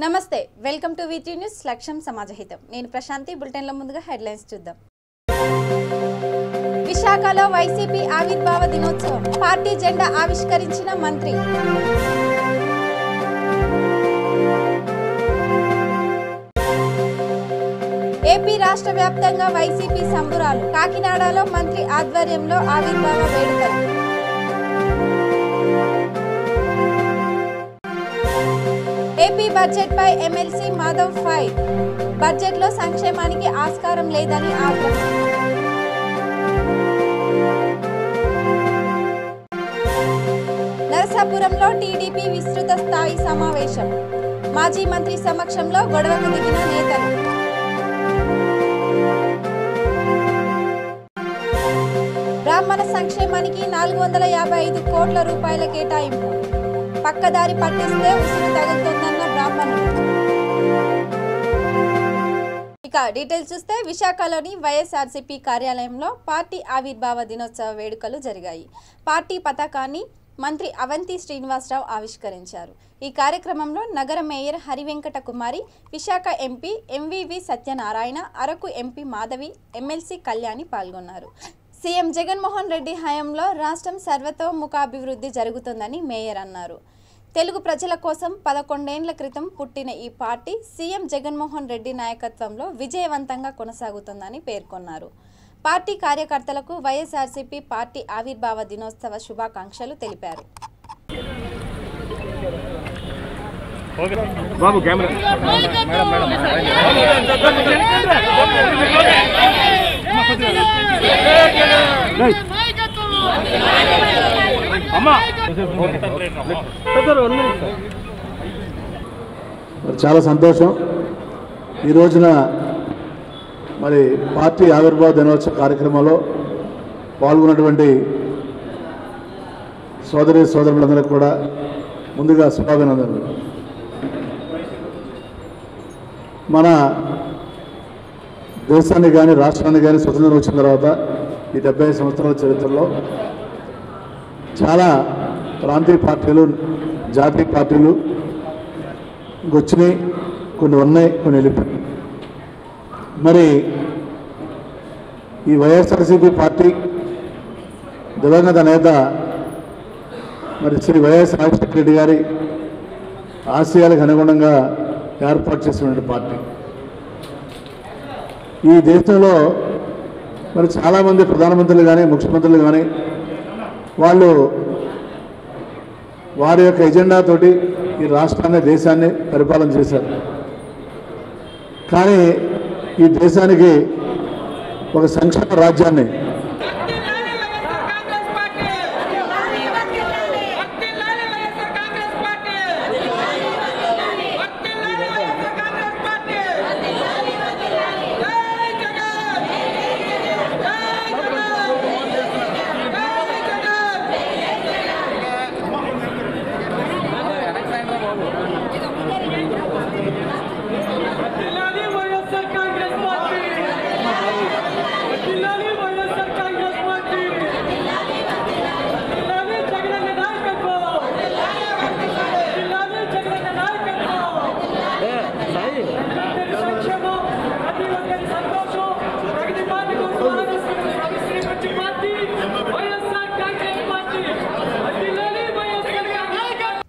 నమస్తే welcome to వీటీ news లక్ష్యం సమాజహితం నేను ప్రశాంతి బులెటిన్ లో ముందుగా హెడ్లైన్స్ చూద్దాం విశాఖలో వైసీపీ ఆవిర్భావ దినోత్సవం పార్టీ జెండా ఆవిష్కరించిన మంత్రి ఏపీ రాష్ట్ర వ్యాప్తంగా వైసీపీ సంబురాలు కాకినాడలో మంత్రి ఆధ్వర్యంలో ఆవిర్భావ వేడుకలు ఏపీ బడ్జెట్ పై ఎమ్మెల్సీ మాధవ్ ఫైర్ బడ్జెట్ లో సంక్షేమానికి ఆస్కారం లేదని ఆగ్రహం నరసాపురంలో టీడీపీ విస్తృత స్థాయి సమావేశం మాజీ మంత్రి సమక్షంలో గొడవకు దిగిన నేతలు బ్రాహ్మణ సంక్షేమానికి 455 కోట్ల రూపాయల కేటాయింపు పక్కదారి పట్టిస్తే ఉసురు తగులుతుందన్న బ్రాహ్మణులు ఇక డీటెయిల్స్ చూస్తే విశాఖలోని వైఎస్ఆర్సీపీ కార్యాలయంలో పార్టీ ఆవిర్భావ దినోత్సవ వేడుకలు జరిగాయి పార్టీ పతాకాన్ని మంత్రి అవంతి శ్రీనివాసరావు ఆవిష్కరించారు ఈ కార్యక్రమంలో నగర mayor Harivenkata Kumari Visakha MP MVV Satyanarayana Araku MP Madhavi MLC Kalyani పాల్గొన్నారు సీఎం జగన్మోహన్ రెడ్డి హయాంలో రాష్ట్రం సర్వతోముఖాభివృద్ధి జరుగుతుందని మేయర్ అన్నారు తెలుగు ప్రజల కోసం 11 ఏళ్ల క్రితం పుట్టిన ఈ పార్టీ సీఎం జగన్మోహన్ రెడ్డి నాయకత్వంలో విజయవంతంగా కొనసాగుతుందని పేర్కొన్నారు పార్టీ కార్యకర్తలకు వైఎస్ఆర్సీపీ పార్టీ ఆవిర్భావ దినోత్సవ శుభాకాంక్షలు తెలిపారు చాలా సంతోషం ఈ రోజున మరి పార్టీ ఆవిర్భావ దినోత్సవ కార్యక్రమంలో పాల్గొన్నటువంటి సోదరులందరికీ కూడా ముందుగా శుభాభినందనలు మన దేశానికి కానీ రాష్ట్రానికి కానీ స్వతంత్రం వచ్చిన తర్వాత ఈ 75 సంవత్సరాల చరిత్రలో చాలా ప్రాంతీయ పార్టీలు జాతీయ పార్టీలు వచ్చినాయి కొన్ని ఉన్నాయి కొన్ని వెళ్ళిపోయి మరి ఈ వైఎస్ఆర్సీపీ పార్టీ దివంగత నేత మరి శ్రీ వైఎస్ రాజశేఖర రెడ్డి గారి ఆశయాలకు అనుగుణంగా ఏర్పాటు చేసినటువంటి పార్టీ ఈ దేశంలో మరి చాలామంది ప్రధానమంత్రులు కానీ ముఖ్యమంత్రులు కానీ వాళ్ళు వారి యొక్క ఎజెండాతోటి ఈ రాష్ట్రాన్ని దేశాన్ని పరిపాలన చేశారు కానీ ఈ దేశానికి ఒక సంక్షేమ రాజ్యాన్ని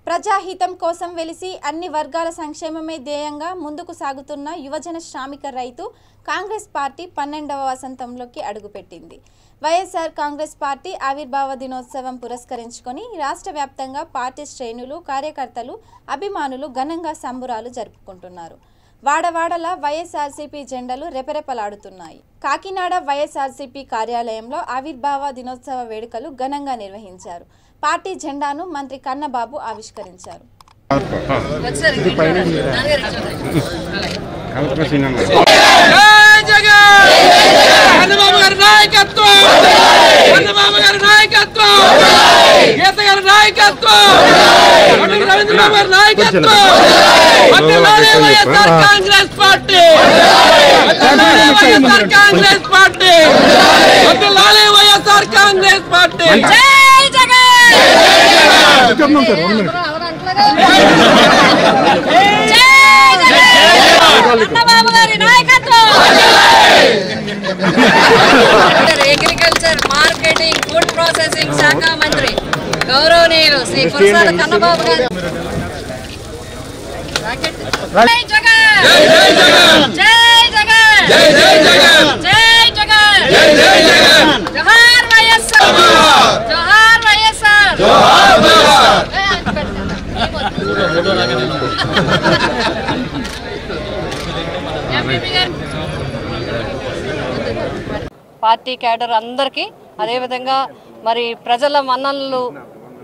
ప్రజాహితం కోసం వెలిసి అన్ని వర్గాల సంక్షేమమే ధ్యేయంగా ముందుకు సాగుతున్న యువజన శ్రామిక రైతు కాంగ్రెస్ పార్టీ 12వ వసంతంలోకి అడుగుపెట్టింది వైఎస్ఆర్ కాంగ్రెస్ పార్టీ ఆవిర్భావ దినోత్సవం పురస్కరించుకొని రాష్ట్ర వ్యాప్తంగా పార్టీ శ్రేణులు కార్యకర్తలు అభిమానులు ఘనంగా సంబురాలు జరుపుకుంటున్నారు వాడవాడల వైఎస్ఆర్సీపీ జెండాలు రెపరెపలాడుతున్నాయి కాకినాడ వైఎస్ఆర్సీపీ కార్యాలయంలో ఆవిర్భావ దినోత్సవ వేడుకలు ఘనంగా నిర్వహించారు పార్టీ జెండాను మంత్రి కన్నబాబు ఆవిష్కరించారు శ్రీ కురసాల కన్నబాబు గారు జై జగన్ జై జగన్ జై జగన్ జై జగన్ జై జగన్ జై జగన్ జోహార్ వైఎస్ఆర్ జోహార్ వైఎస్ఆర్ జోహార్ వైఎస్ఆర్ పార్టీ క్యాడర్ అందరికీ అదేవిధంగా మరి ప్రజల మన్ననలు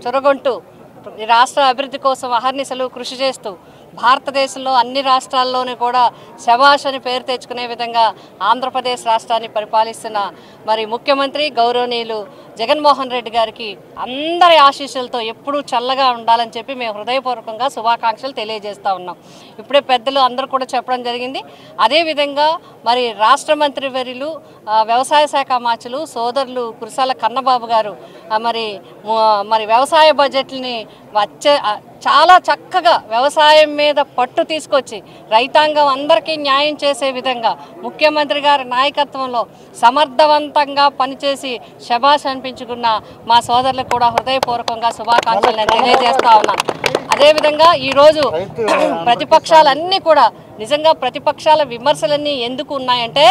చొరగొంటూ రాష్ట్ర అభివృద్ధి కోసం అహర్నిశలు కృషి చేస్తూ భారతదేశంలో అన్ని రాష్ట్రాల్లోనూ కూడా శభాష్ అని పేరు తెచ్చుకునే విధంగా ఆంధ్రప్రదేశ్ రాష్ట్రాన్ని పరిపాలిస్తున్న మరి ముఖ్యమంత్రి గౌరవనీయులు జగన్మోహన్ రెడ్డి గారికి అందరి ఆశీస్సులతో ఎప్పుడూ చల్లగా ఉండాలని చెప్పి మేము హృదయపూర్వకంగా శుభాకాంక్షలు తెలియజేస్తూ ఉన్నాం. ఇప్పుడే పెద్దలు అందరూ కూడా చెప్పడం జరిగింది. అదేవిధంగా మరి రాష్ట్ర మంత్రి వర్యులు వ్యవసాయ శాఖ మాచులు సోదరులు కురసాల కన్నబాబు గారు మరి వ్యవసాయ బడ్జెట్ని చాలా చక్కగా వ్యవసాయం మీద పట్టు తీసుకొచ్చి రైతాంగం అందరికీ న్యాయం చేసే విధంగా ముఖ్యమంత్రి గారి నాయకత్వంలో సమర్థవంతంగా పనిచేసి శభాష్ అనిపించుకున్న మా సోదరులకు కూడా హృదయపూర్వకంగా శుభాకాంక్షలు నేను తెలియజేస్తా ఉన్నాను. అదేవిధంగా ఈరోజు ప్రతిపక్షాలన్నీ కూడా నిజంగా ప్రతిపక్షాల విమర్శలన్నీ ఎందుకు ఉన్నాయంటే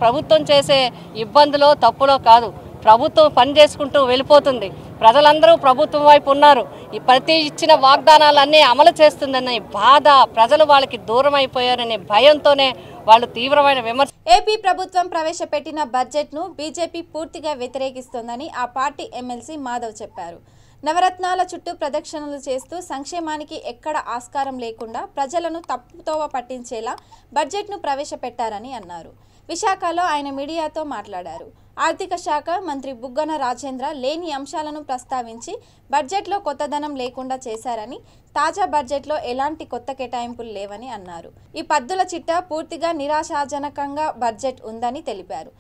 ప్రభుత్వం చేసే ఇబ్బందులో తప్పులో కాదు, ప్రభుత్వం పని చేసుకుంటూ వెళ్ళిపోతుంది, ప్రజలందరూ ప్రభుత్వం వైపు ఉన్నారు, ఈ ప్రతి ఇచ్చిన వాగ్దానాలన్నీ అమలు చేస్తుందనే బాధ, ప్రజలు వాళ్ళకి దూరం అయిపోయారనే భయంతోనే వాళ్ళు తీవ్రమైన విమర్శ. ఏపీ ప్రభుత్వం ప్రవేశపెట్టిన బడ్జెట్ను బీజేపీ పూర్తిగా వ్యతిరేకిస్తోందని ఆ పార్టీ ఎమ్మెల్సీ మాధవ్ చెప్పారు. నవరత్నాల చుట్టూ ప్రదక్షిణలు చేస్తూ సంక్షేమానికి ఎక్కడ ఆస్కారం లేకుండా ప్రజలను తప్పుతోవ పట్టించేలా బడ్జెట్ను ప్రవేశపెట్టారని అన్నారు. విశాఖలో ఆయన మీడియాతో మాట్లాడారు. ఆర్థిక శాఖ మంత్రి బుగ్గన రాజేంద్ర లేని అంశాలను ప్రస్తావించి బడ్జెట్లో కొత్తదనం లేకుండా చేశారని, తాజా బడ్జెట్లో ఎలాంటి కొత్త కేటాయింపులు లేవని అన్నారు. ఈ పద్దుల చిట్టా పూర్తిగా నిరాశాజనకంగా బడ్జెట్ ఉందని తెలిపారు.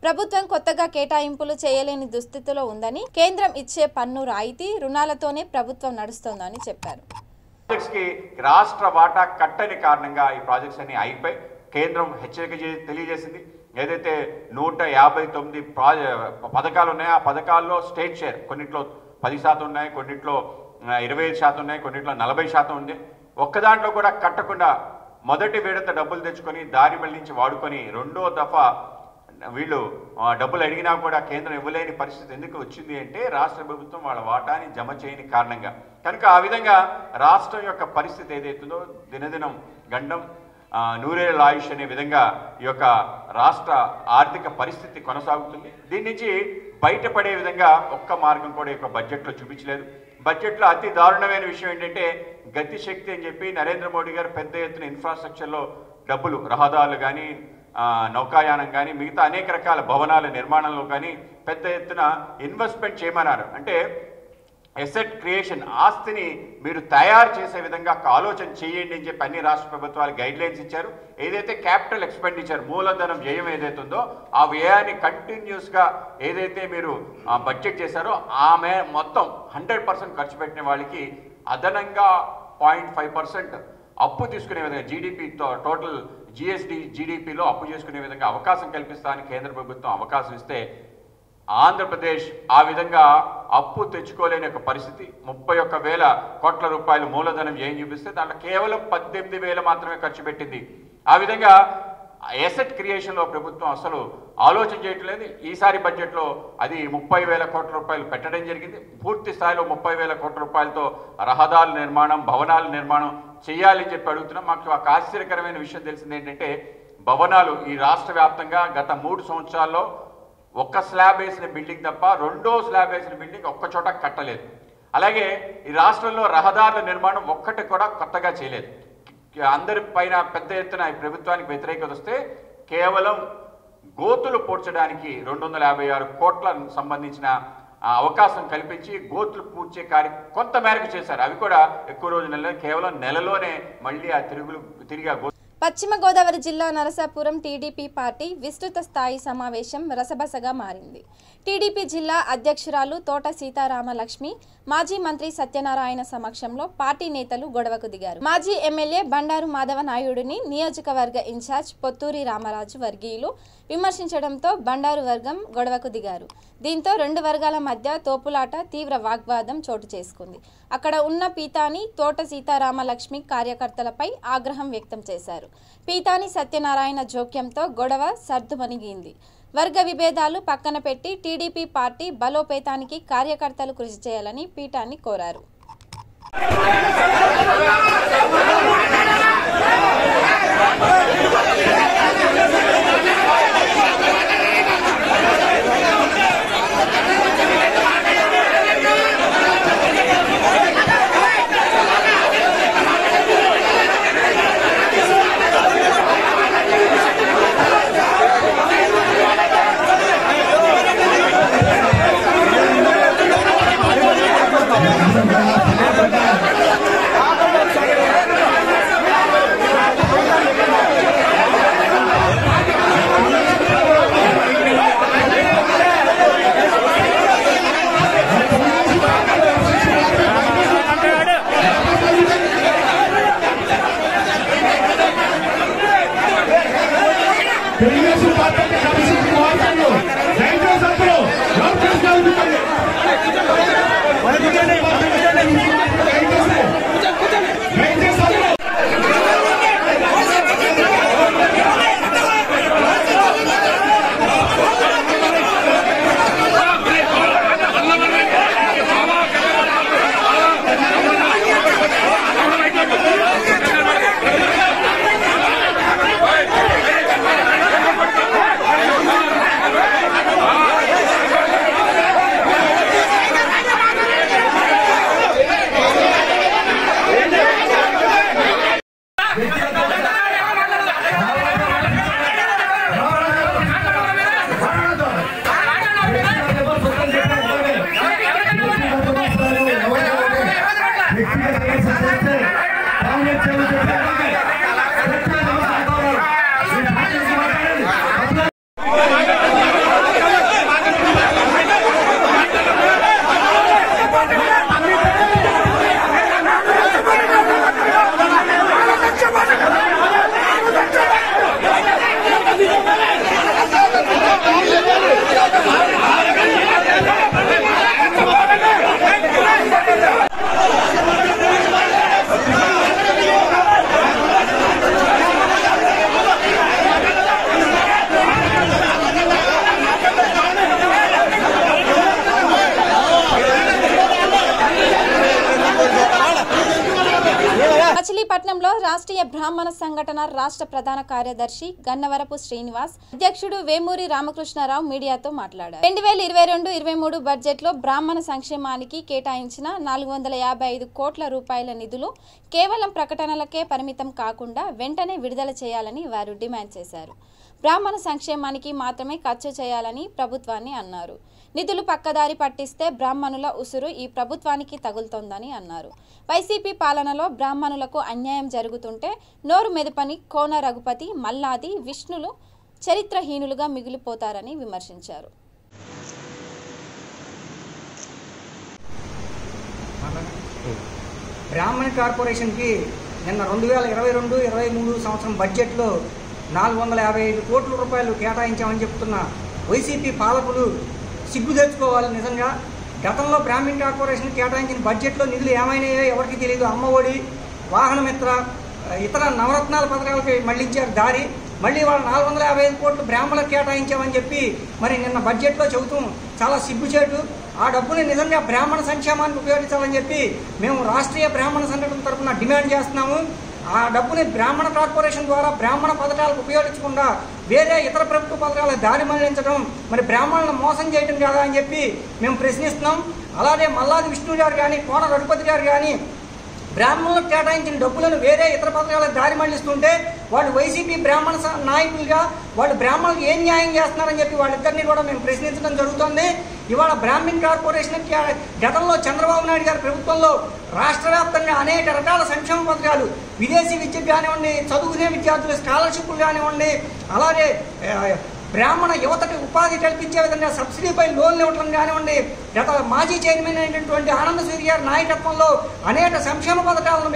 ప్రభుత్వం కొత్తగా కేటాయింపులు చేయలేని దుస్థితిలో ఉందని, కేంద్రం ఇచ్చే పన్ను రాయితీ రుణాలతోనే ప్రభుత్వం నడుస్తోందని చెప్పారు. రాష్ట్ర వాటా కట్టని కారణంగా ఈ ప్రాజెక్ట్స్ అన్ని అయిపోయి కేంద్రం హెచ్చరిక తెలియజేసింది. ఏదైతే 159 పథకాలు ఉన్నాయో ఆ పథకాల్లో స్టేట్ షేర్ కొన్నిట్లో 10% ఉన్నాయి, కొన్నిట్లో 25% ఉన్నాయి, కొన్నిట్లో 40% ఉంది. ఒక్క దాంట్లో కూడా కట్టకుండా మొదటి విడత డబ్బులు తెచ్చుకొని దారి మళ్లించి వాడుకొని రెండో దఫా వీళ్ళు డబ్బులు అడిగినా కూడా కేంద్రం ఇవ్వలేని పరిస్థితి ఎందుకు వచ్చింది అంటే రాష్ట్ర ప్రభుత్వం వాళ్ళ వాటాని జమ చేయని కారణంగా. కనుక ఆ విధంగా రాష్ట్రం యొక్క పరిస్థితి ఏదైతుందో దినదినం గండం నూరేళ్ల ఆయుష్ అనే విధంగా ఈ యొక్క రాష్ట్ర ఆర్థిక పరిస్థితి కొనసాగుతుంది. దీని నుంచి బయటపడే విధంగా ఒక్క మార్గం కూడా ఈ యొక్క బడ్జెట్లో చూపించలేదు. బడ్జెట్లో అతి దారుణమైన విషయం ఏంటంటే గతిశక్తి అని చెప్పి నరేంద్ర మోడీ గారు పెద్ద ఎత్తున ఇన్ఫ్రాస్ట్రక్చర్లో డబ్బులు, రహదారులు కానీ నౌకాయానం కానీ మిగతా అనేక రకాల భవనాల నిర్మాణంలో కానీ పెద్ద ఎత్తున ఇన్వెస్ట్మెంట్ చేయమన్నారు. అంటే ఎసెట్ క్రియేషన్, ఆస్తిని మీరు తయారు చేసే విధంగా ఆలోచన చేయండి అని చెప్పి అన్ని రాష్ట్ర ప్రభుత్వాలు గైడ్ లైన్స్ ఇచ్చారు. ఏదైతే క్యాపిటల్ ఎక్స్పెండిచర్ మూలధనం వ్యయం ఏదైతే ఉందో ఆ వ్యయాన్ని కంటిన్యూస్గా ఏదైతే మీరు బడ్జెట్ చేశారో ఆమె మొత్తం 100% ఖర్చు పెట్టిన వాళ్ళకి అదనంగా 0.5% అప్పు తీసుకునే విధంగా జీడిపితో టోటల్ జీడీపీలో అప్పు చేసుకునే విధంగా అవకాశం కల్పిస్తానికి కేంద్ర ప్రభుత్వం అవకాశం ఇస్తే ఆంధ్రప్రదేశ్ ఆ విధంగా అప్పు తెచ్చుకోలేని ఒక పరిస్థితి. 31,000 కోట్ల రూపాయలు మూలధనం ఏం చూపిస్తే దాంట్లో కేవలం 18,000 మాత్రమే ఖర్చు పెట్టింది. ఆ విధంగా ఎసెట్ క్రియేషన్లో ప్రభుత్వం అసలు ఆలోచన చేయట్లేదు. ఈసారి బడ్జెట్లో అది 30,000 కోట్ల రూపాయలు పెట్టడం జరిగింది. పూర్తి స్థాయిలో 30,000 కోట్ల రూపాయలతో రహదారుల నిర్మాణం, భవనాల నిర్మాణం చేయాలని చెప్పి అడుగుతున్నాం. మాకు ఒక ఆశ్చర్యకరమైన విషయం తెలిసింది ఏంటంటే భవనాలు ఈ రాష్ట్ర వ్యాప్తంగా గత 3 సంవత్సరాల్లో ఒక్క స్లాబ్ వేసిన బిల్డింగ్ తప్ప రెండో స్లాబ్ వేసిన బిల్డింగ్ ఒక్క చోట కట్టలేదు. అలాగే ఈ రాష్ట్రంలో రహదారుల నిర్మాణం ఒక్కటి కూడా కొత్తగా చేయలేదు. అందరి పైన పెద్ద ఎత్తున ఈ ప్రభుత్వానికి వ్యతిరేకత వస్తే కేవలం గోతులు పూడ్చడానికి 256 కోట్ల సంబంధించిన అవకాశం కల్పించి గోతులు పూడ్చే కొంత మేరకు చేశారు. అవి కూడా ఎక్కువ రోజు కేవలం నెలలోనే మళ్ళీ ఆ తిరిగి పశ్చిమ గోదావరి జిల్లా నరసాపురం టీడీపీ పార్టీ విస్తృత స్థాయి సమావేశం రసబసగా మారింది. టీడీపీ జిల్లా అధ్యక్షురాలు తోట సీతారామలక్ష్మి, మాజీ మంత్రి సత్యనారాయణ సమక్షంలో పార్టీ నేతలు గొడవకు దిగారు. మాజీ ఎమ్మెల్యే బండారు మాధవ నాయుడుని నియోజకవర్గ ఇన్ఛార్జ్ పొత్తూరి రామరాజు వర్గీయులు విమర్శించడంతో బండారు వర్గం గొడవకు దిగారు. దీంతో రెండు వర్గాల మధ్య తోపులాట, తీవ్ర వాగ్వాదం చోటు చేసుకుంది. అక్కడ ఉన్న పీతాని, తోట సీతారామలక్ష్మి కార్యకర్తలపై ఆగ్రహం వ్యక్తం చేశారు. పీతాని సత్యనారాయణ జోక్యంతో గొడవ సర్దుమణిగింది. వర్గ విభేదాలు పక్కన పెట్టి టీడీపీ పార్టీ బలోపేతానికి కార్యకర్తలు కృషి చేయాలని పీఠాన్ని కోరారు. మచిలీపట్నంలో రాష్ట్రీయ బ్రాహ్మణ సంఘటన రాష్ట్ర ప్రధాన కార్యదర్శి గన్నవరపు శ్రీనివాస్, అధ్యక్షుడు వేమూరి రామకృష్ణారావు మీడియాతో మాట్లాడారు. 2022-23 బడ్జెట్లో బ్రాహ్మణ సంక్షేమానికి కేటాయించిన 455 కోట్ల రూపాయల నిధులు కేవలం ప్రకటనలకే పరిమితం కాకుండా వెంటనే విడుదల చేయాలని వారు డిమాండ్ చేశారు. బ్రాహ్మణ సంక్షేమానికి మాత్రమే ఖర్చు చేయాలని ప్రభుత్వాన్ని అన్నారు. నిధులు పక్కదారి పట్టిస్తే బ్రాహ్మణుల ఉసురు ఈ ప్రభుత్వానికి తగులుతోందని అన్నారు. వైసీపీ పాలనలో బ్రాహ్మణులకు అన్యాయం జరుగుతుంటే నోరు మెదపని కోన రఘుపతి, మల్లాది, విష్ణులు చరిత్రహీనులుగా మిగిలిపోతారని విమర్శించారు. బ్రాహ్మణ కార్పొరేషన్కి నిన్న 2022-23 సంవత్సరం బడ్జెట్లో 455 కోట్ల రూపాయలు కేటాయించామని చెప్తున్న వైసీపీ పాలకులు సిగ్గు తెచ్చుకోవాలి. నిజంగా గతంలో బ్రాహ్మణ కార్పొరేషన్ కేటాయించిన బడ్జెట్లో నిధులు ఏమైనాయో ఎవరికి తెలియదు. అమ్మఒడి, వాహనమిత్ర, ఇతర నవరత్నాల పథకాలకి మళ్లించారు దారి. మళ్ళీ వాళ్ళు 455 కోట్లు బ్రాహ్మణులకు కేటాయించామని చెప్పి మరి నిన్న బడ్జెట్లో చెబుతాం చాలా సిగ్గుచేటు. ఆ డబ్బుని నిజంగా బ్రాహ్మణ సంక్షేమానికి ఉపయోగించాలని చెప్పి మేము రాష్ట్రీయ బ్రాహ్మణ సంఘటన తరఫున డిమాండ్ చేస్తున్నాము. ఆ డబ్బుని బ్రాహ్మణ కార్పొరేషన్ ద్వారా బ్రాహ్మణ పథకాలకు ఉపయోగించకుండా వేరే ఇతర ప్రభుత్వ పథకాలకు దారి మళ్లించడం మరి బ్రాహ్మణులను మోసం చేయడం కాదా అని చెప్పి మేము ప్రశ్నిస్తున్నాం. అలాగే మల్లాది విష్ణు గారు కానీ, కోన రఘుపతి గారు కానీ బ్రాహ్మణులకు కేటాయించిన డబ్బులను వేరే ఇతర పథకాలకు దారి మళ్లిస్తుంటే వాళ్ళు వైసీపీ బ్రాహ్మణ నాయకులుగా వాళ్ళు బ్రాహ్మణులకు ఏం న్యాయం చేస్తున్నారని చెప్పి వాళ్ళిద్దరినీ కూడా మేము ప్రశ్నించడం జరుగుతుంది. ఇవాళ బ్రాహ్మణ్ కార్పొరేషన్ గతంలో చంద్రబాబు నాయుడు గారి ప్రభుత్వంలో రాష్ట్ర వ్యాప్తంగా అనేక రకాల సంక్షేమ పథకాలు, విదేశీ విద్యకు కానివ్వండి, చదువుకునే విద్యార్థులు స్కాలర్షిప్లు కానివ్వండి, అలాగే బ్రాహ్మణ యువతకు ఉపాధి కల్పించే విధంగా సబ్సిడీపై లోన్లు ఇవ్వడం కానివ్వండి, గత మాజీ చైర్మన్ అయినటువంటి ఆనంద సూరి గారి నాయకత్వంలో అనేక సంక్షేమ పథకాలను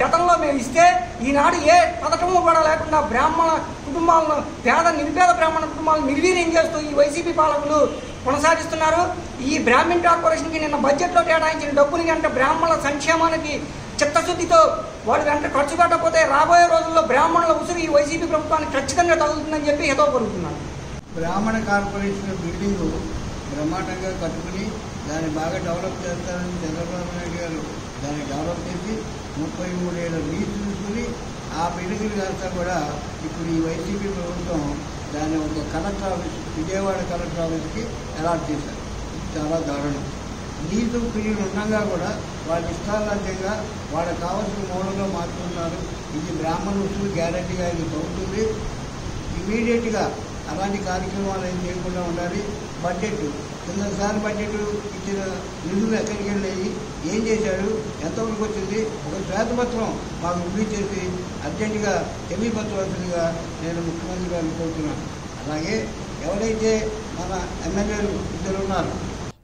గతంలో మేము ఇస్తే ఈనాడు ఏ పథకము కూడా లేకుండా బ్రాహ్మణ కుటుంబాలను, నిరుపేద బ్రాహ్మణ కుటుంబాలను నిర్వీర్యం చేస్తూ ఈ వైసీపీ పాలకులు కొనసాగిస్తున్నారు. ఈ బ్రాహ్మణ్ కార్పొరేషన్కి నిన్న బడ్జెట్లో కేటాయించిన డబ్బులు కనుక బ్రాహ్మణుల సంక్షేమానికి చిత్తశుద్ధితో వాళ్ళు వెంట ఖర్చు పెట్టకపోతే రాబోయే రోజుల్లో బ్రాహ్మణుల ఉసురు ఈ వైసీపీ ప్రభుత్వానికి ఖచ్చితంగా తగులుతుందని చెప్పి హితవు పలుకుతున్నారు. బ్రాహ్మణ కార్పొరేషన్ బిల్డింగు బ్రహ్మాండంగా కట్టుకుని దాన్ని బాగా డెవలప్ చేస్తారని చంద్రబాబు నాయుడు గారు దాన్ని డెవలప్ చేసి 33 ఏళ్ళ లీజు తీసుకుని ఆ బిల్డింగ్ కాస్తా కూడా ఇప్పుడు ఈ వైసీపీ ప్రభుత్వం దాన్ని ఒక కలెక్టర్ ఆఫీస్, విజయవాడ కలెక్టర్ ఆఫీస్కి అలాట్ చేశారు. చాలా దారుణం. లీజు పీరియడ్ ఉండగా కూడా వాళ్ళ ఇష్టారాజ్యంగా వాళ్ళకి కావాల్సిన మోడల్లో మార్చుకున్నారు. ఇది బ్రాహ్మణ ఉసులు గ్యారంటీగా ఇది అవుతుంది. ఇమీడియట్గా అలాంటి కార్యక్రమాలు ఏం చేయకుండా ఉండాలి. బడ్జెట్ కిందసారి బడ్జెట్ ఇచ్చిన నిధులు ఎక్కడికి వెళ్ళాయి, ఏం చేశాడు, ఎంతవరకు వచ్చింది, ఒక శ్వేతపత్రం మాకు రిలీజ్ చేసి అర్జెంటుగా తెలియపరచవలసిందిగా నేను ముఖ్యమంత్రి గారిని కోరుతున్నాను. అలాగే ఎవరైతే మన ఎమ్మెల్యేలు ఇద్దరు ఉన్నారు.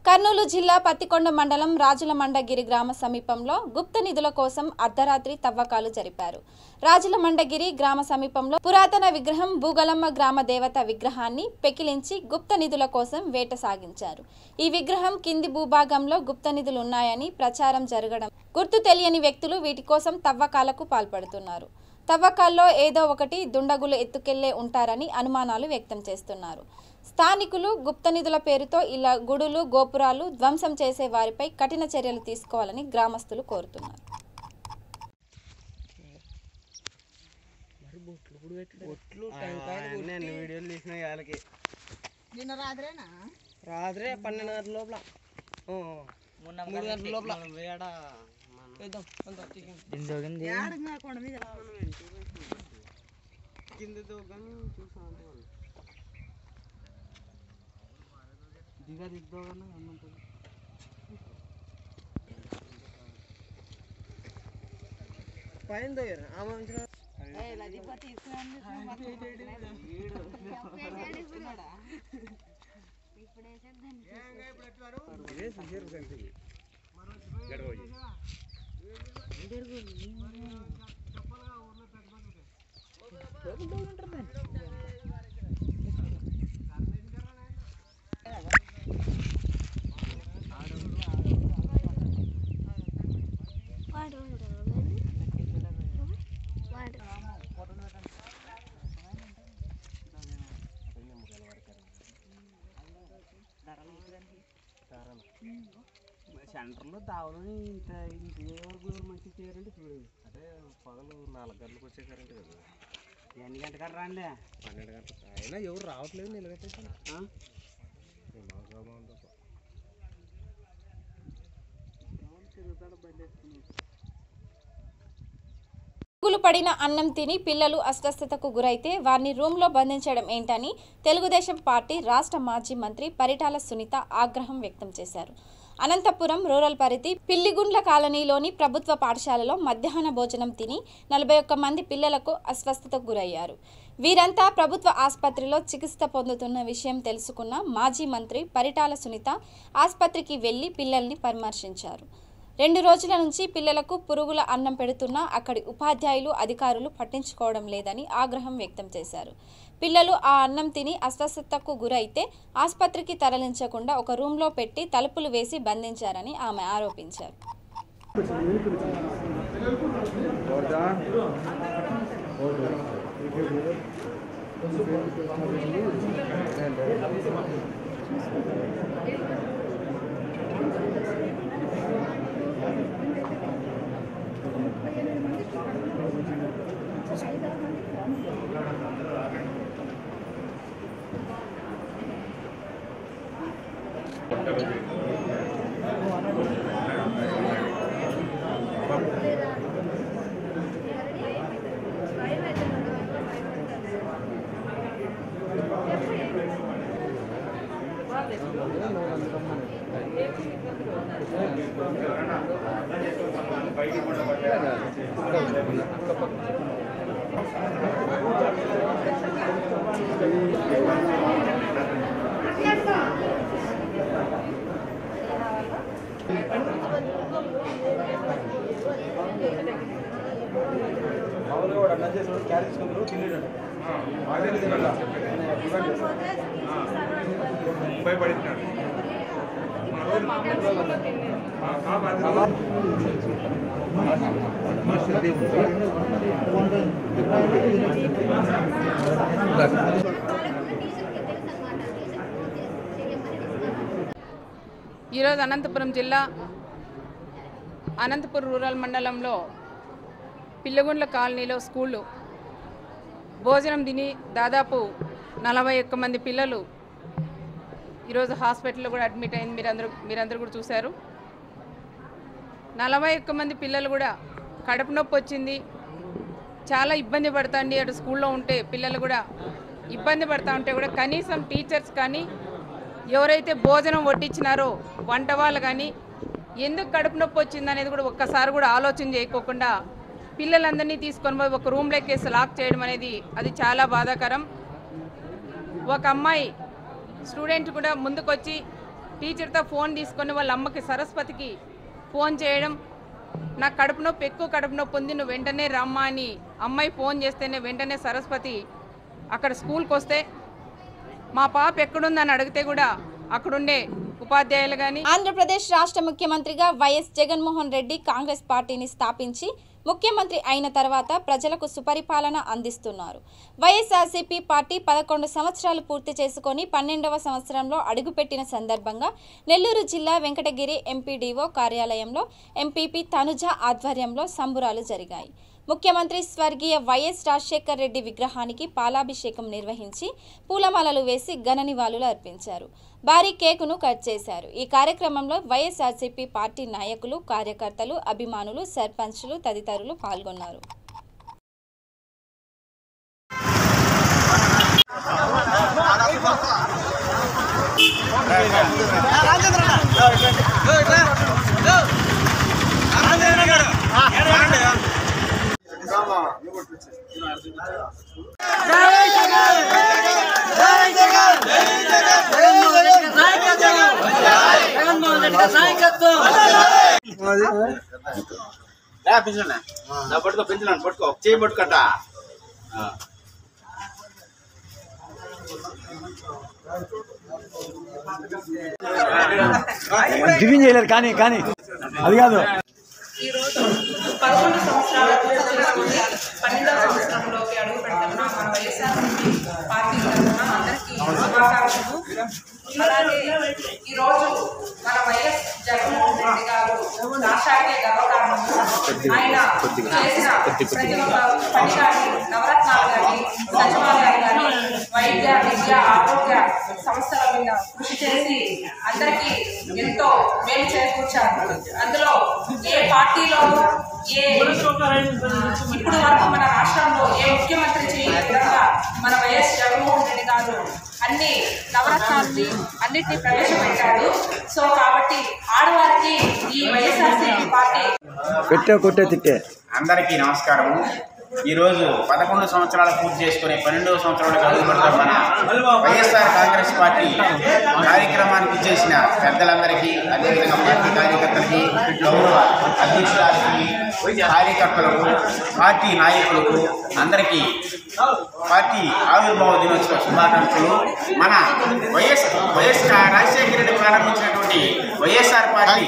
కర్నూలు జిల్లా పత్తికొండ మండలం రాజులమండగిరి గ్రామ సమీపంలో గుప్త నిధుల కోసం అర్ధరాత్రి తవ్వకాలు జరిపారు. రాజులమండగిరి గ్రామ సమీపంలో పురాతన విగ్రహం భూగలమ్మ గ్రామ దేవత విగ్రహాన్ని పెకిలించి గుప్త నిధుల కోసం వేట సాగించారు. ఈ విగ్రహం కింది భూభాగంలో గుప్త నిధులు ఉన్నాయని ప్రచారం జరగడం గుర్తు తెలియని వ్యక్తులు వీటి కోసం తవ్వకాలకు పాల్పడుతున్నారు. తవ్వకాల్లో ఏదో ఒకటి దుండగులు ఎత్తుకెళ్లే ఉంటారని అనుమానాలు వ్యక్తం చేస్తున్నారు. స్థానికులు గుప్త నిధుల పేరుతో ఇలా గుడులు, గోపురాలు ధ్వంసం చేసే వారిపై కఠిన చర్యలు తీసుకోవాలని గ్రామస్తులు కోరుతున్నారు. రాత్రే 12 గంటల లోపల 3 గంటల లోపల పైన సెంటర్లో దావలని ఇంత వరకు మంచిగా చేయాలంటే చూడండి. అదే పగలు 4 గంటలకు వచ్చే కరెంట్ కదా. ఎన్ని గంటలకు రాండి? 12 గంటలకు. అయినా ఎవరు రావట్లేదు, నిలబెట్టేసాను. పడిన అన్నం తిని పిల్లలు అస్వస్థతకు గురైతే వారిని రూమ్లో బంధించడం ఏంటని తెలుగుదేశం పార్టీ రాష్ట్ర మాజీ మంత్రి పరిటాల సునీత ఆగ్రహం వ్యక్తం చేశారు. అనంతపురం రూరల్ పరిధి పిల్లిగుండ్ల కాలనీలోని ప్రభుత్వ పాఠశాలలో మధ్యాహ్న భోజనం తిని 41 మంది పిల్లలకు అస్వస్థతకు గురయ్యారు. వీరంతా ప్రభుత్వ ఆసుపత్రిలో చికిత్స పొందుతున్న విషయం తెలుసుకున్న మాజీ మంత్రి పరిటాల సునీత ఆసుపత్రికి వెళ్లి పిల్లల్ని పరామర్శించారు. 2 రోజుల నుంచి పిల్లలకు పురుగుల అన్నం పెడుతున్నా అక్కడి ఉపాధ్యాయులు, అధికారులు పట్టించుకోవడం లేదని ఆగ్రహం వ్యక్తం చేశారు. పిల్లలు ఆ అన్నం తిని అస్వస్థతకు గురైతే ఆసుపత్రికి తరలించకుండా ఒక రూమ్లో పెట్టి తలుపులు వేసి బంధించారని ఆమె ఆరోపించారు. ఈరోజు అనంతపురం జిల్లా అనంతపురం రూరల్ మండలంలో పిల్లగుండ్ల కాలనీలో స్కూళ్ళు భోజనం తిని దాదాపు 41 మంది పిల్లలు ఈరోజు హాస్పిటల్లో కూడా అడ్మిట్ అయింది. మీరందరూ కూడా చూశారు. 41 మంది పిల్లలు కూడా కడుపు నొప్పి వచ్చింది, చాలా ఇబ్బంది పడుతుంది. అటు స్కూల్లో ఉంటే పిల్లలు కూడా ఇబ్బంది పడుతూ ఉంటే కూడా కనీసం టీచర్స్ కానీ ఎవరైతే భోజనం వడ్డించినారో వంట వాళ్ళు కానీ ఎందుకు కడుపు నొప్పి వచ్చింది అనేది కూడా ఒక్కసారి కూడా ఆలోచన చేయకోకుండా పిల్లలందరినీ తీసుకొని పోయి ఒక రూమ్లోకి వేసి లాక్ చేయడం అనేది అది చాలా బాధాకరం. ఒక అమ్మాయి స్టూడెంట్ కూడా ముందుకొచ్చి టీచర్తో ఫోన్ తీసుకొని వాళ్ళ అమ్మకి సరస్వతికి ఫోన్ చేయడం, నాకు కడుపు నొప్పి ఎక్కువ కడుపు నొప్పి ఉంది, నువ్వు వెంటనే రమ్మా అని అమ్మాయి ఫోన్ చేస్తేనే వెంటనే సరస్వతి అక్కడ స్కూల్కి వస్తే మా పాప ఎక్కడుందని అడిగితే కూడా అక్కడుండే ఉపాధ్యాయులు కానీ. ఆంధ్రప్రదేశ్ రాష్ట్ర ముఖ్యమంత్రిగా వైఎస్ జగన్మోహన్ రెడ్డి కాంగ్రెస్ పార్టీని స్థాపించి ముఖ్యమంత్రి అయిన తర్వాత ప్రజలకు సుపరిపాలన అందిస్తున్నారు. వైఎస్ఆర్సీపీ పార్టీ 11 సంవత్సరాలు పూర్తి చేసుకొని 12వ సంవత్సరంలో అడుగుపెట్టిన సందర్భంగా నెల్లూరు జిల్లా వెంకటగిరి ఎంపీడీఓ కార్యాలయంలో ఎంపీపీ తనుజ ఆధ్వర్యంలో సంబురాలు జరిగాయి. ముఖ్యమంత్రి స్వర్గీయ వైఎస్ రాజశేఖర్ రెడ్డి విగ్రహానికి పాలాభిషేకం నిర్వహించి పూలమాలలు వేసి ఘన నివాళులు అర్పించారు. భారీ కేకును కట్ చేశారు. ఈ కార్యక్రమంలో వైఎస్ఆర్సీపీ పార్టీ నాయకులు, కార్యకర్తలు, అభిమానులు, సర్పంచ్లు తదితరులు పాల్గొన్నారు. పట్టుకో చేయి పట్టుకట్ట టిఫిన్ చేయలేరు కానీ అది కాదు. ఈరోజు 11 సంవత్సరాల పూర్తి చేసుకుని 12వ సంవత్సరంలోకి అడుగు పెడుతున్న మన వైఎస్ఆర్సీపీ పార్టీ తరఫున అందరికీ శుభాకాంక్షలు. అలాగే ఈరోజు మన వైఎస్ జగన్మోహన్ రెడ్డి గారు రాష్ట్రానికి గర్వకారణము. ఆయన చేసిన ప్రతి ఒక్క పని కానీ, నవరత్నాలు కానీ, సచివాలయాలు కానీ, వైద్య, విద్య, ఆరోగ్య సంస్థల మీద కృషి చేసి అందరికీ ఎంతో మేలు చేకూర్చారు. అందులో ఏ పార్టీలోనూ ఇప్పుడు వరకు మన రాష్ట్రంలో ఏ ముఖ్యమంత్రి చేయని విధంగా మన వైఎస్ జగన్మోహన్ రెడ్డి గారు అన్ని నవరత్నాలని అన్నిటినీ ప్రవేశపెట్టారు. సో కాబట్టి ఆడవారికి ఈ వైఎస్ఆర్సీపీ పార్టీ అందరికీ నమస్కారం. ఈరోజు 11 సంవత్సరాలు పూర్తి చేసుకుని 12వ సంవత్సరంలో అడుగుపెడతాం మన వైఎస్ఆర్ కాంగ్రెస్ పార్టీ కార్యక్రమానికి చేసిన పెద్దలందరికీ, అదేవిధంగా పార్టీ కార్యకర్తలకి, గౌరవ అధ్యక్షురాలకి, కార్యకర్తలకు, పార్టీ నాయకులకు అందరికీ పార్టీ ఆవిర్భావ దినోత్సవ శుభాకాంక్షలు. మన వైఎస్ రాజశేఖర రెడ్డి ప్రారంభించినటువంటి వైఎస్ఆర్ పార్టీ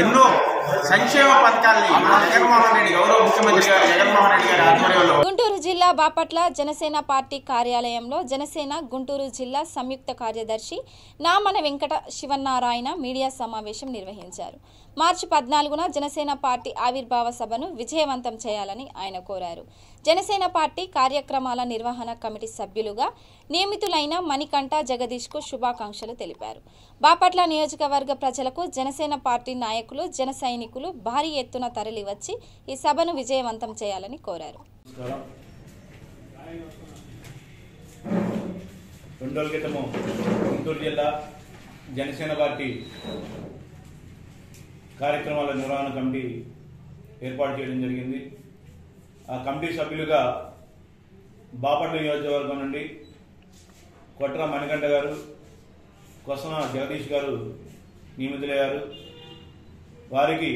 ఎన్నో సంక్షేమ పథకాలని జగన్మోహన్ రెడ్డి గౌరవ ముఖ్యమంత్రి గారు జగన్మోహన్ రెడ్డి గారి ఆధ్వర్యంలో. గుంటూరు జిల్లా బాపట్ల జనసేన పార్టీ కార్యాలయంలో జనసేన గుంటూరు జిల్లా సంయుక్త కార్యదర్శి నామన వెంకట శివనారాయణ మీడియా సమావేశం నిర్వహించారు. మార్చి 14న జనసేన పార్టీ ఆవిర్భావ సభను విజయవంతం చేయాలని ఆయన కోరారు. జనసేన పార్టీ కార్యక్రమాల నిర్వహణ కమిటీ సభ్యులుగా నియమితులైన మణికంఠ జగదీష్కు శుభాకాంక్షలు తెలిపారు. బాపట్ల నియోజకవర్గ ప్రజలకు జనసేన పార్టీ నాయకులు, జన సైనికులు భారీ ఎత్తున తరలివచ్చి ఈ సభను విజయవంతం చేయాలని కోరారు. 2 రోజుల క్రితము గుంటూరు జిల్లా జనసేన పార్టీ కార్యక్రమాల నిర్వహణ కమిటీ ఏర్పాటు చేయడం జరిగింది. ఆ కమిటీ సభ్యులుగా బాపట్ల నియోజకవర్గం నుండి కొట్ర మణికంఠ గారు, కొసన జగదీష్ గారు నియమితులయ్యారు. వారికి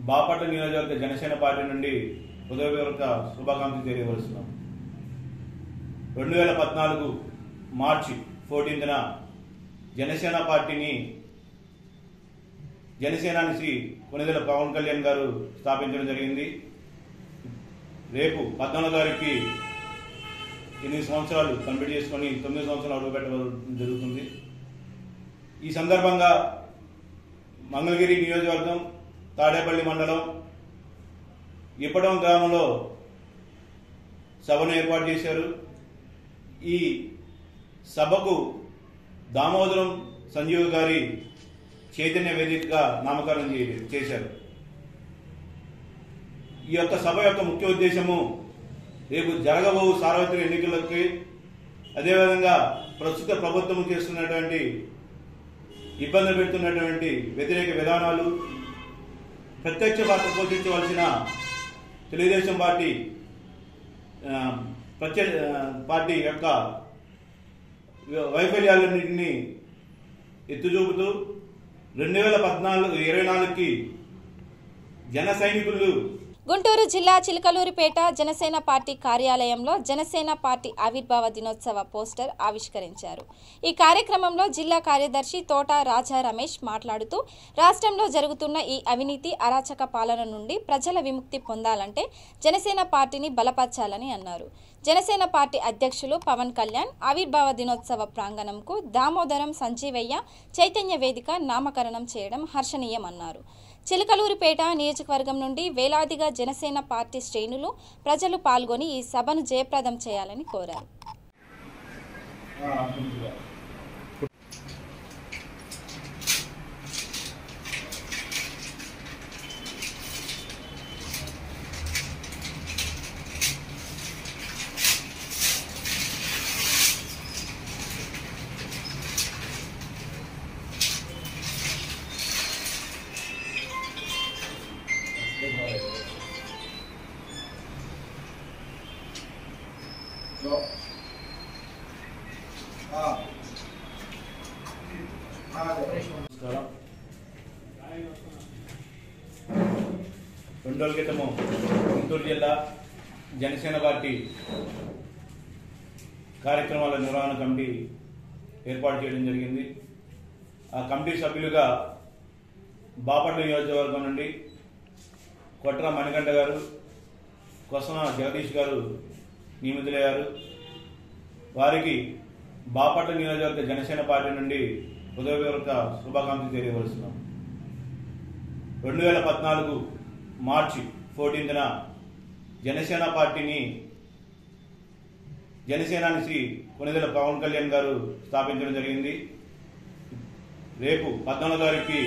బాపట్ల నియోజకవర్గ జనసేన పార్టీ నుండి హృదయపూర్వక శుభాకాంక్షలు తెలియవరుస్తున్నాం. 2014 మార్చి 14న జనసేన పార్టీని జనసేనాని శ్రీ కొనిదెల పవన్ కళ్యాణ్ గారు స్థాపించడం జరిగింది. రేపు 14వ తారీఖుకి 8 సంవత్సరాలు కంప్లీట్ చేసుకొని 9 సంవత్సరాలు అడుగుపెట్టడం జరుగుతుంది. ఈ సందర్భంగా మంగళగిరి నియోజకవర్గం తాడేపల్లి మండలం ఇప్పడం గ్రామంలో సభను ఏర్పాటు చేశారు. ఈ సభకు దామోదరం సంజీవ్ గారి చైతన్య వేదికగా నామకరణం చేశారు. ఈ యొక్క సభ యొక్క ముఖ్య ఉద్దేశము రేపు జరగబో సార్వత్రిక ఎన్నికలకి, అదేవిధంగా ప్రస్తుత ప్రభుత్వం చేస్తున్నటువంటి ఇబ్బంది పెడుతున్నటువంటి వ్యతిరేక విధానాలు, ప్రత్యక్ష పాత్ర పోషించవలసిన తెలుగుదేశం పార్టీ యొక్క వైఫల్యాలన్నింటినీ ఎత్తుచూపుతూ 2024కి జన సైనికులు గుంటూరు జిల్లా చిలకలూరిపేట జనసేన పార్టీ కార్యాలయంలో జనసేన పార్టీ ఆవిర్భావ దినోత్సవ పోస్టర్ ఆవిష్కరించారు. ఈ కార్యక్రమంలో జిల్లా కార్యదర్శి తోట రాజా రమేష్ మాట్లాడుతూ, రాష్ట్రంలో జరుగుతున్న ఈ అవినీతి అరాచక పాలన నుండి ప్రజల విముక్తి పొందాలంటే జనసేన పార్టీని బలపరచాలని అన్నారు. జనసేన పార్టీ అధ్యక్షులు పవన్ కళ్యాణ్ ఆవిర్భావ దినోత్సవ ప్రాంగణంకు దామోదరం సంజీవయ్య చైతన్య వేదిక నామకరణం చేయడం హర్షణీయమన్నారు. చిలకలూరిపేట నియోజకవర్గం నుండి వేలాదిగా జనసేన పార్టీ శ్రేణులు ప్రజలు పాల్గొని ఈ సభను జయప్రదం చేయాలని కోరారు. నమస్కారం. 2 రోజుల క్రితము గుంటూరు జిల్లా జనసేన పార్టీ కార్యక్రమాల నిర్వహణ కమిటీ ఏర్పాటు చేయడం జరిగింది. ఆ కమిటీ సభ్యులుగా బాపట్ల నియోజకవర్గం నుండి కొట్ర మణికంఠ గారు, కొసన జగదీష్ గారు నియమితులయ్యారు. వారికి బాపట్ల నియోజకవర్గ జనసేన పార్టీ నుండి హృదయపూర్వక శుభాకాంక్షలు తెలియవరుస్తున్నాం. 2014 మార్చి 14న జనసేన పార్టీని జనసేనాని శ్రీ కొనిదెల పవన్ కళ్యాణ్ గారు స్థాపించడం జరిగింది. రేపు 14వ తారీఖుకి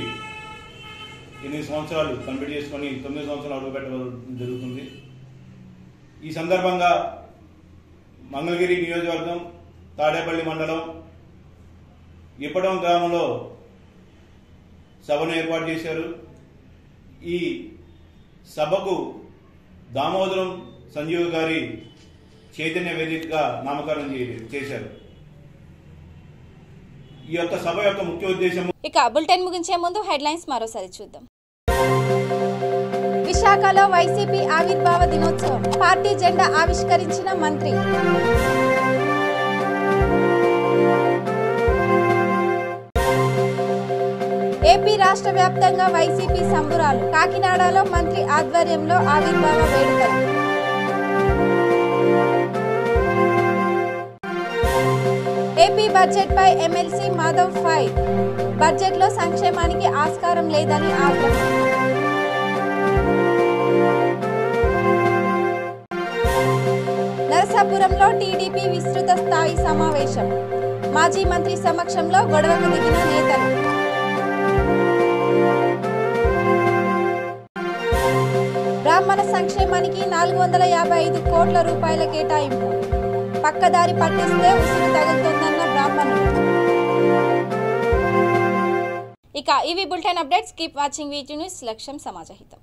8 సంవత్సరాలు కంప్లీట్ చేసుకొని 9 సంవత్సరాలు అడుగుపెట్టడం జరుగుతుంది. ఈ సందర్భంగా మంగళగిరి నియోజకవర్గం తాడేపల్లి మండలం ఇప్పడం గ్రామంలో సభను ఏర్పాటు చేశారు. ఈ సభకు దామోదరం సంజీవ్ గారి చైతన్య వేదికగా నామకరణం చేశారు. ఈ యొక్క సభ యొక్క ముఖ్య ఉద్దేశం. ఇక బులెటిన్ ముగించే ముందు హెడ్లైన్స్ మరోసారి చూద్దాం. విశాఖలో వైసీపీ ఆవిర్భావ దినోత్సవం, పార్టీ జెండా ఆవిష్కరించిన మంత్రి. ఏపీ రాష్ట్ర వ్యాప్తంగా వైసీపీ సంబురాలు, కాకినాడలో మంత్రి ఆధ్వర్యంలో ఆవిర్భావ వేడుకలు. ఏపీ బడ్జెట్ పై ఎమ్మెల్సీ మాధవ్ ఫైర్, బడ్జెట్ లో సంక్షేమానికి ఆస్కారం లేదని ఆగ్రహం. నరసాపురంలో టీడీపీ విస్తృత స్థాయి సమావేశం, మాజీ మంత్రి సమక్షంలో గొడవకు దిగిన నేతలు. బ్రాహ్మణ సంక్షేమానికి 455 కోట్ల రూపాయల కేటాయింపు, పక్కదారి పట్టిస్తే ఉసురు తగులుతుందన్న బ్రాహ్మణులు. ఇక ఇవి బులెటిన్ అప్డేట్స్. కీప్ వాచింగ్ వీటి న్యూస్. లక్ష్యం సమాజహితం.